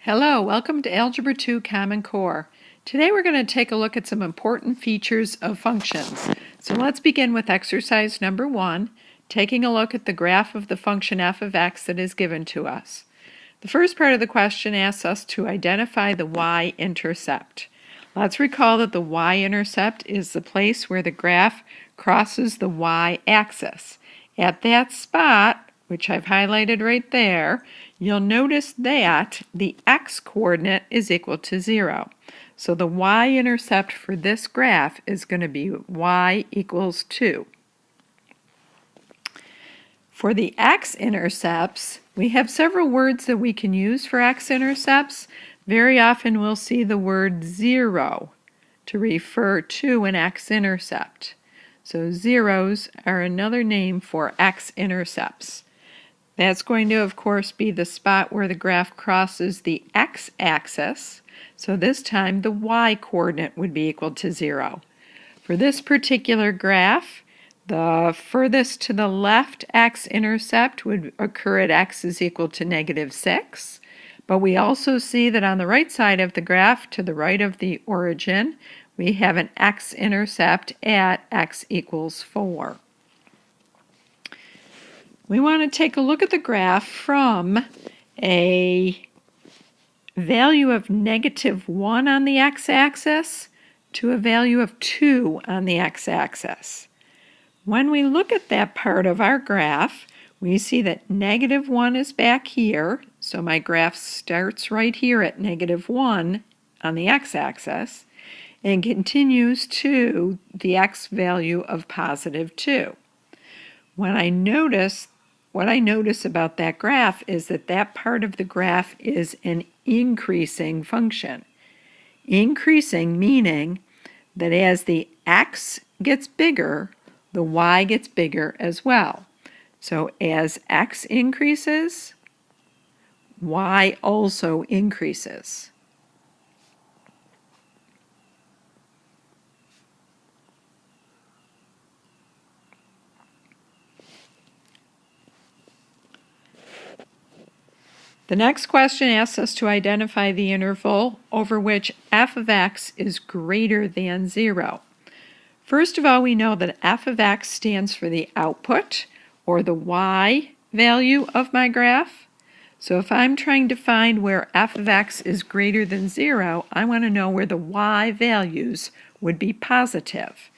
Hello, welcome to Algebra 2 Common Core. Today we're going to take a look at some important features of functions. So let's begin with exercise number 1, taking a look at the graph of the function f of x that is given to us. The first part of the question asks us to identify the y-intercept. Let's recall that the y-intercept is the place where the graph crosses the y-axis. At that spot, which I've highlighted right there, you'll notice that the x-coordinate is equal to 0. So the y-intercept for this graph is going to be y equals 2. For the x-intercepts, we have several words that we can use for x-intercepts. Very often we'll see the word 0 to refer to an x-intercept. So zeros are another name for x-intercepts. That's going to, of course, be the spot where the graph crosses the x-axis. So this time the y-coordinate would be equal to 0. For this particular graph, the furthest to the left x-intercept would occur at x is equal to -6. But we also see that on the right side of the graph, to the right of the origin, we have an x-intercept at x equals 4. We want to take a look at the graph from a value of -1 on the x-axis to a value of 2 on the x-axis. When we look at that part of our graph, we see that -1 is back here, so my graph starts right here at -1 on the x-axis and continues to the x value of +2. What I notice about that graph is that that part of the graph is an increasing function. Increasing meaning that as the x gets bigger, the y gets bigger as well. So as x increases, y also increases. The next question asks us to identify the interval over which f of x is greater than 0. First of all, we know that f of x stands for the output, or the y value of my graph. So if I'm trying to find where f of x is greater than 0, I want to know where the y values would be positive.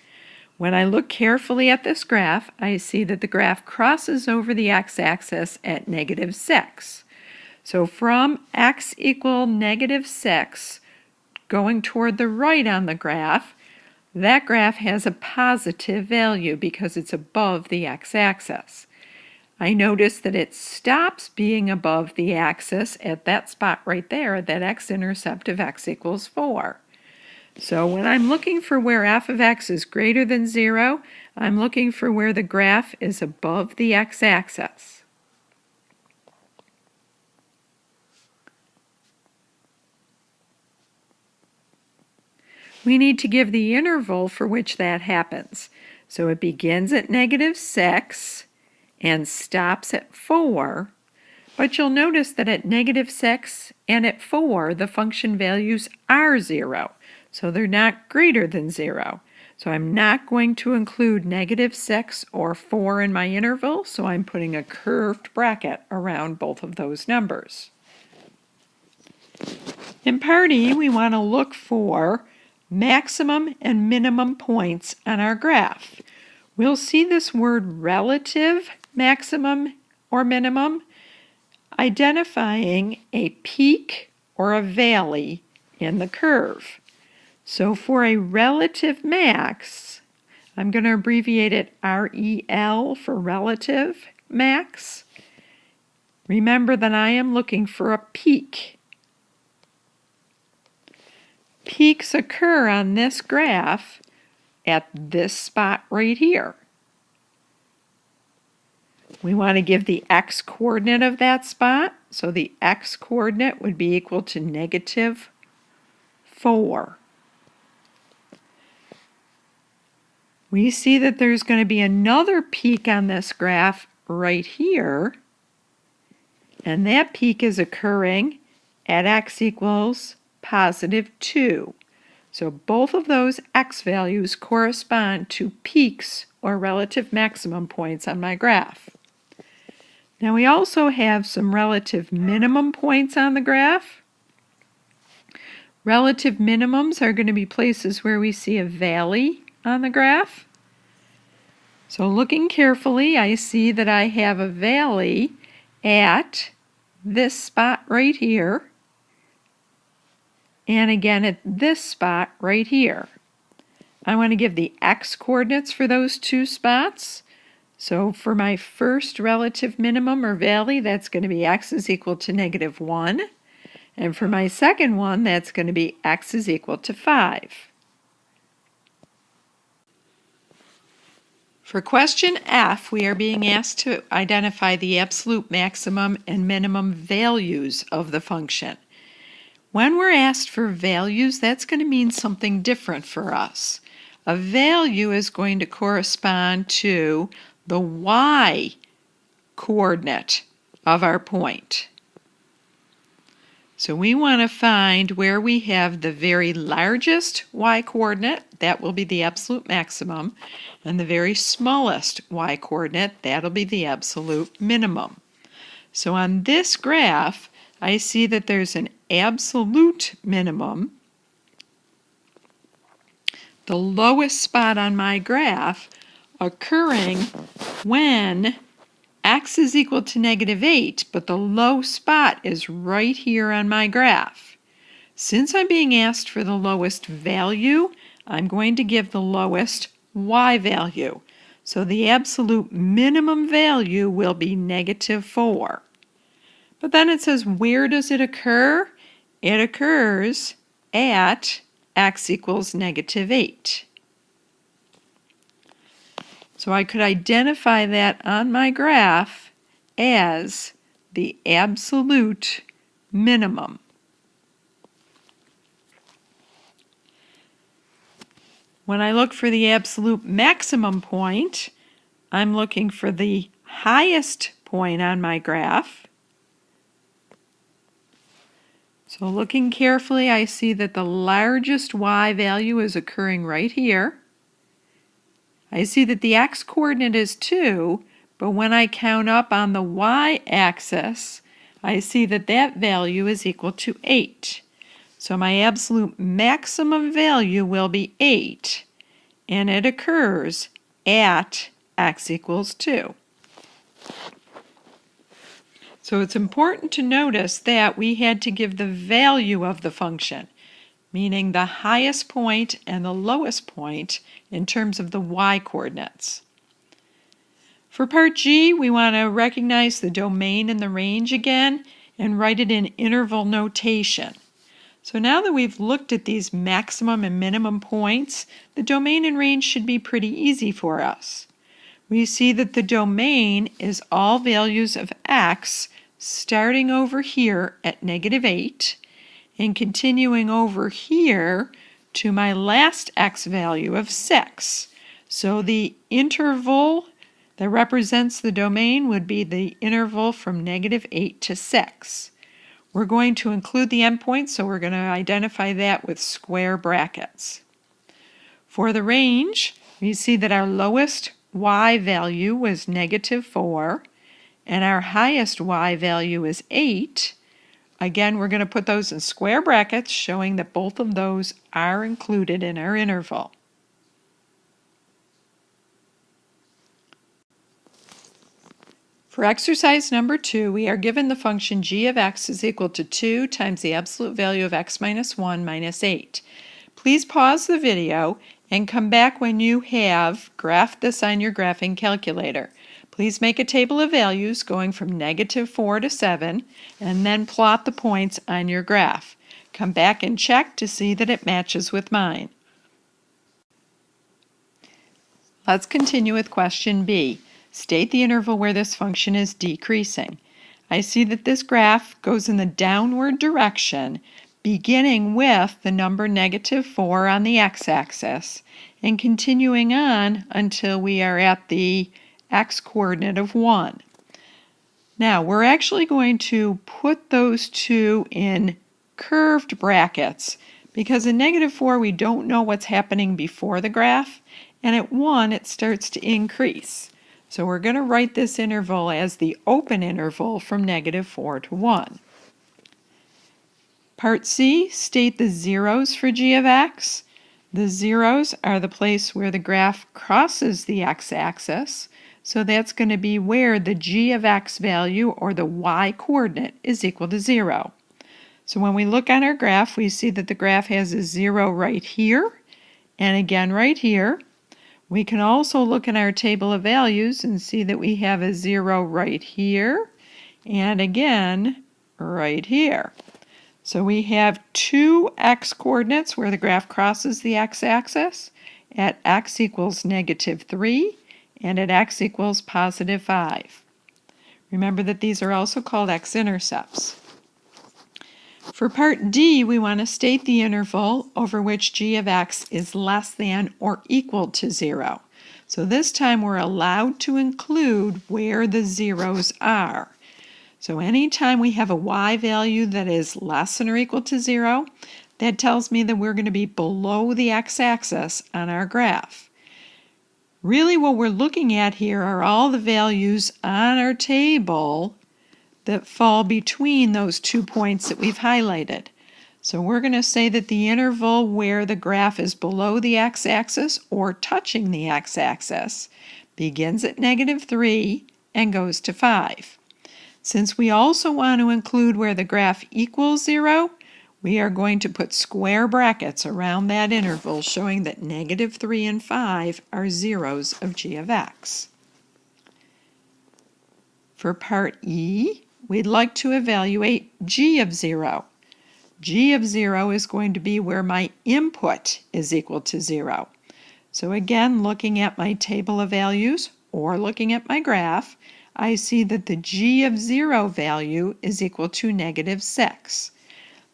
When I look carefully at this graph, I see that the graph crosses over the x-axis at -6. So from x equal -6, going toward the right on the graph, that graph has a positive value because it's above the x-axis. I notice that it stops being above the axis at that spot right there, that x-intercept of x equals 4. So when I'm looking for where f of x is greater than 0, I'm looking for where the graph is above the x-axis. We need to give the interval for which that happens. So it begins at -6 and stops at 4, but you'll notice that at -6 and at 4, the function values are 0, so they're not greater than 0. So I'm not going to include -6 or 4 in my interval, so I'm putting a curved bracket around both of those numbers. In part E, we want to look for maximum and minimum points on our graph. We'll see this word relative maximum or minimum identifying a peak or a valley in the curve. So for a relative max, I'm going to abbreviate it REL for relative max. Remember that I am looking for a peak. Peaks occur on this graph at this spot right here. We want to give the x-coordinate of that spot, so the x-coordinate would be equal to -4. We see that there's going to be another peak on this graph right here, and that peak is occurring at x equals positive 2. So both of those x values correspond to peaks or relative maximum points on my graph. Now we also have some relative minimum points on the graph. Relative minimums are going to be places where we see a valley on the graph. So looking carefully, I see that I have a valley at this spot right here, and again at this spot right here. I want to give the x coordinates for those two spots. So for my first relative minimum or valley, that's going to be x is equal to -1. And for my second one, that's going to be x is equal to 5. For question F, we are being asked to identify the absolute maximum and minimum values of the function. When we're asked for values, that's going to mean something different for us. A value is going to correspond to the y coordinate of our point. So we want to find where we have the very largest y coordinate, that will be the absolute maximum, and the very smallest y coordinate, that'll be the absolute minimum. So on this graph, I see that there's an absolute minimum. The lowest spot on my graph occurring when x is equal to -8, but the low spot is right here on my graph. Since I'm being asked for the lowest value, I'm going to give the lowest y value. So the absolute minimum value will be -4. But then it says, where does it occur? It occurs at x equals -8. So I could identify that on my graph as the absolute minimum. When I look for the absolute maximum point, I'm looking for the highest point on my graph. So looking carefully, I see that the largest y value is occurring right here. I see that the x-coordinate is 2, but when I count up on the y-axis, I see that that value is equal to 8. So my absolute maximum value will be 8, and it occurs at x equals 2. So it's important to notice that we had to give the value of the function, meaning the highest point and the lowest point in terms of the y-coordinates. For part G, we want to recognize the domain and the range again and write it in interval notation. So now that we've looked at these maximum and minimum points, the domain and range should be pretty easy for us. We see that the domain is all values of x starting over here at -8 and continuing over here to my last x value of 6. So the interval that represents the domain would be the interval from -8 to 6. We're going to include the endpoint, so we're going to identify that with square brackets. For the range, we see that our lowest y value was -4, and our highest y value is 8. Again, we're going to put those in square brackets, showing that both of those are included in our interval. For exercise number 2, we are given the function g of x is equal to 2 times the absolute value of x minus 1 minus 8. Please pause the video and come back when you have graphed this on your graphing calculator. Please make a table of values going from -4 to 7 and then plot the points on your graph. Come back and check to see that it matches with mine. Let's continue with question B. State the interval where this function is decreasing. I see that this graph goes in the downward direction, beginning with the number -4 on the x-axis and continuing on until we are at the x-coordinate of 1. Now, we're actually going to put those two in curved brackets because in -4 we don't know what's happening before the graph, and at 1 it starts to increase. So we're going to write this interval as the open interval from -4 to 1. Part C, state the zeros for g of x. The zeros are the place where the graph crosses the x-axis, so that's going to be where the g of x value, or the y-coordinate, is equal to 0. So when we look on our graph, we see that the graph has a 0 right here, and again right here. We can also look in our table of values and see that we have a 0 right here, and again right here. So we have two x-coordinates where the graph crosses the x-axis at x equals -3 and at x equals +5. Remember that these are also called x-intercepts. For part D, we want to state the interval over which g of x is less than or equal to 0. So this time we're allowed to include where the zeros are. So anytime we have a y value that is less than or equal to 0, that tells me that we're going to be below the x-axis on our graph. Really what we're looking at here are all the values on our table that fall between those 2 points that we've highlighted. So we're going to say that the interval where the graph is below the x-axis or touching the x-axis begins at -3 and goes to 5. Since we also want to include where the graph equals 0, we are going to put square brackets around that interval showing that -3 and 5 are zeros of g of x. For part E, we'd like to evaluate g of 0. G of 0 is going to be where my input is equal to 0. So again, looking at my table of values or looking at my graph, I see that the g of 0 value is equal to -6.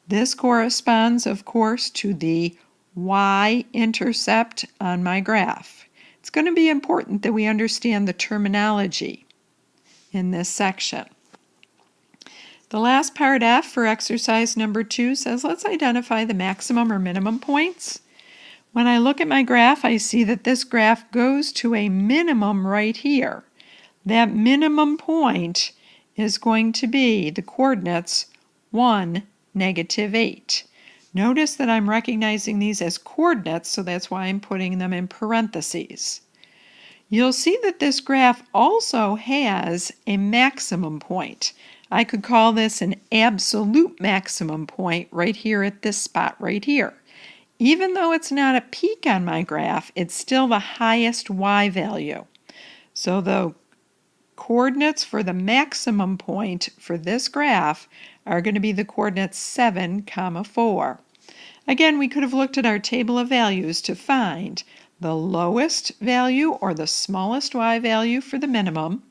This corresponds, of course, to the y-intercept on my graph. It's going to be important that we understand the terminology in this section. The last part F for exercise number 2 says let's identify the maximum or minimum points. When I look at my graph, I see that this graph goes to a minimum right here. That minimum point is going to be the coordinates 1, -8. Notice that I'm recognizing these as coordinates, so that's why I'm putting them in parentheses. You'll see that this graph also has a maximum point. I could call this an absolute maximum point right here at this spot right here. Even though it's not a peak on my graph, it's still the highest y value. So the coordinates for the maximum point for this graph are going to be the coordinates 7, 4. Again, we could have looked at our table of values to find the lowest value or the smallest y value for the minimum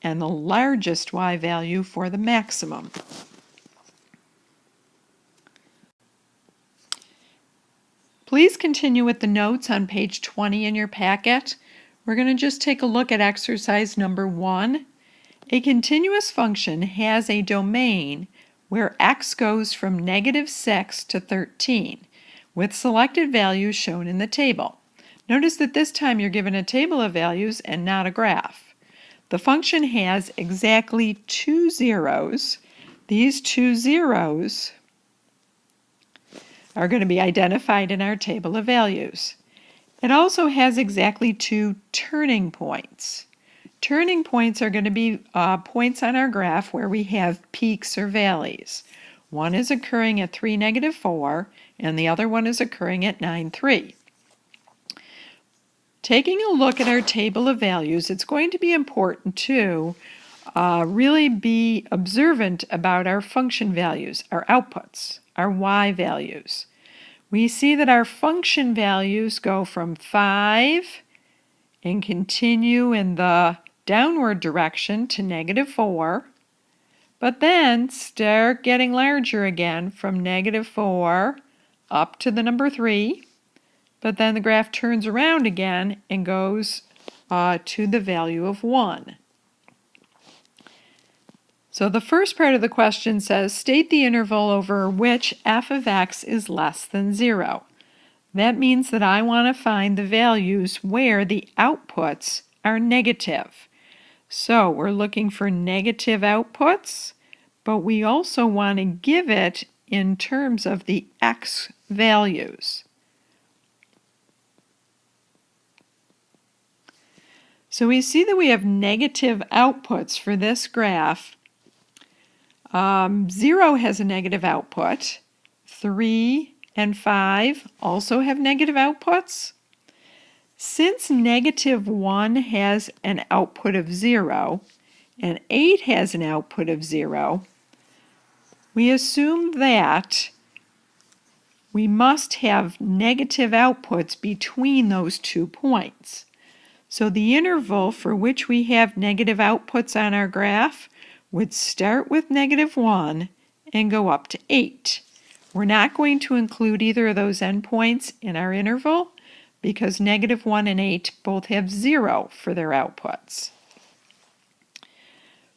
and the largest y value for the maximum. Please continue with the notes on page 20 in your packet. We're going to just take a look at exercise number 1. A continuous function has a domain where x goes from -6 to 13, with selected values shown in the table. Notice that this time you're given a table of values and not a graph. The function has exactly 2 zeros. These 2 zeros are going to be identified in our table of values. It also has exactly 2 turning points. Turning points are going to be points on our graph where we have peaks or valleys. One is occurring at 3, -4, and the other one is occurring at 9, 3. Taking a look at our table of values, it's going to be important to really be observant about our function values, our outputs, our y values. We see that our function values go from 5 and continue in the downward direction to -4, but then start getting larger again from -4 up to the number 3, but then the graph turns around again and goes to the value of 1. So the first part of the question says, state the interval over which f of x is less than 0. That means that I want to find the values where the outputs are negative. So we're looking for negative outputs, but we also want to give it in terms of the x values. So we see that we have negative outputs for this graph. 0 has a negative output. 3 and 5 also have negative outputs. Since negative 1 has an output of 0 and 8 has an output of 0, we assume that we must have negative outputs between those 2 points. So the interval for which we have negative outputs on our graph would start with negative 1 and go up to 8. We're not going to include either of those endpoints in our interval because negative 1 and 8 both have 0 for their outputs.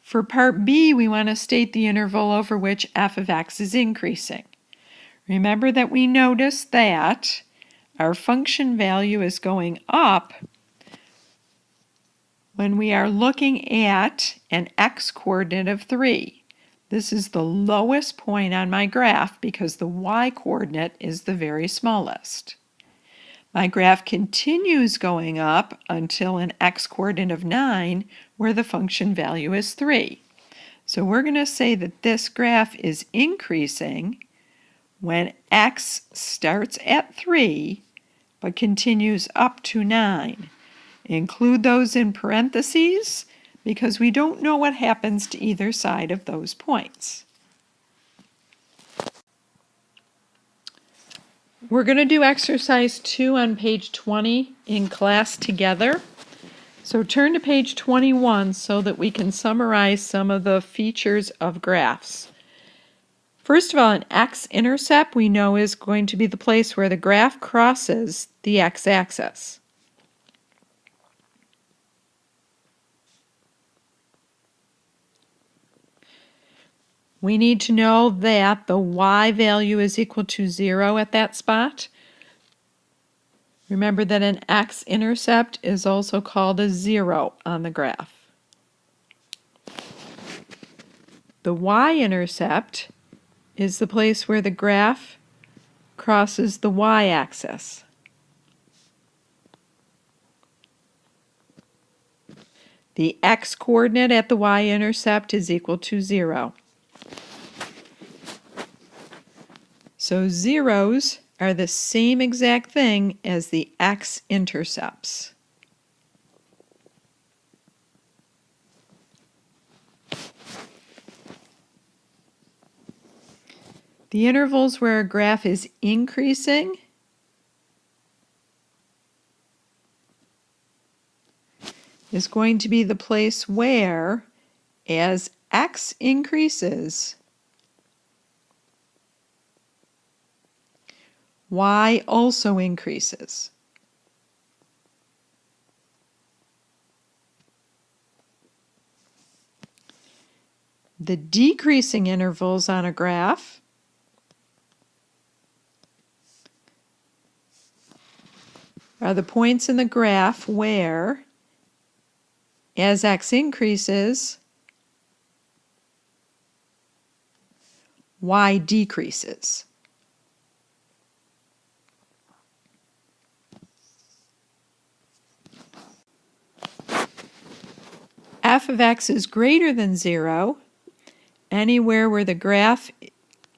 For part B, we want to state the interval over which f of x is increasing. Remember that we noticed that our function value is going up when we are looking at an x-coordinate of 3. This is the lowest point on my graph because the y-coordinate is the very smallest. My graph continues going up until an x-coordinate of 9, where the function value is 3. So we're going to say that this graph is increasing when x starts at 3 but continues up to 9. Include those in parentheses because we don't know what happens to either side of those points. We're going to do exercise 2 on page 20 in class together. So turn to page 21 so that we can summarize some of the features of graphs. First of all, an x-intercept we know is going to be the place where the graph crosses the x-axis. We need to know that the y value is equal to 0 at that spot. Remember that an x-intercept is also called a 0 on the graph. The y-intercept is the place where the graph crosses the y-axis. The x-coordinate at the y-intercept is equal to 0. So zeros are the same exact thing as the x-intercepts. The intervals where a graph is increasing is going to be the place where, as x increases, y also increases. The decreasing intervals on a graph are the points in the graph where, as x increases, y decreases. F of x is greater than 0 anywhere where the graph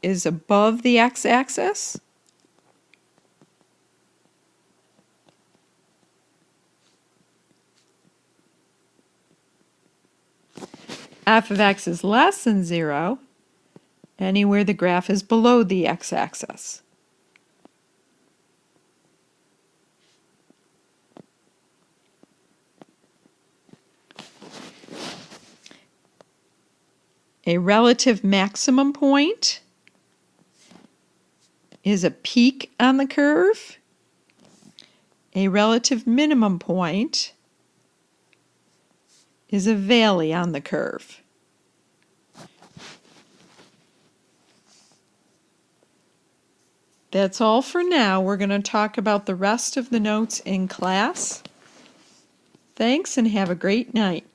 is above the x-axis. F of x is less than 0 anywhere the graph is below the x-axis. A relative maximum point is a peak on the curve. A relative minimum point is a valley on the curve. That's all for now. We're going to talk about the rest of the notes in class. Thanks and have a great night.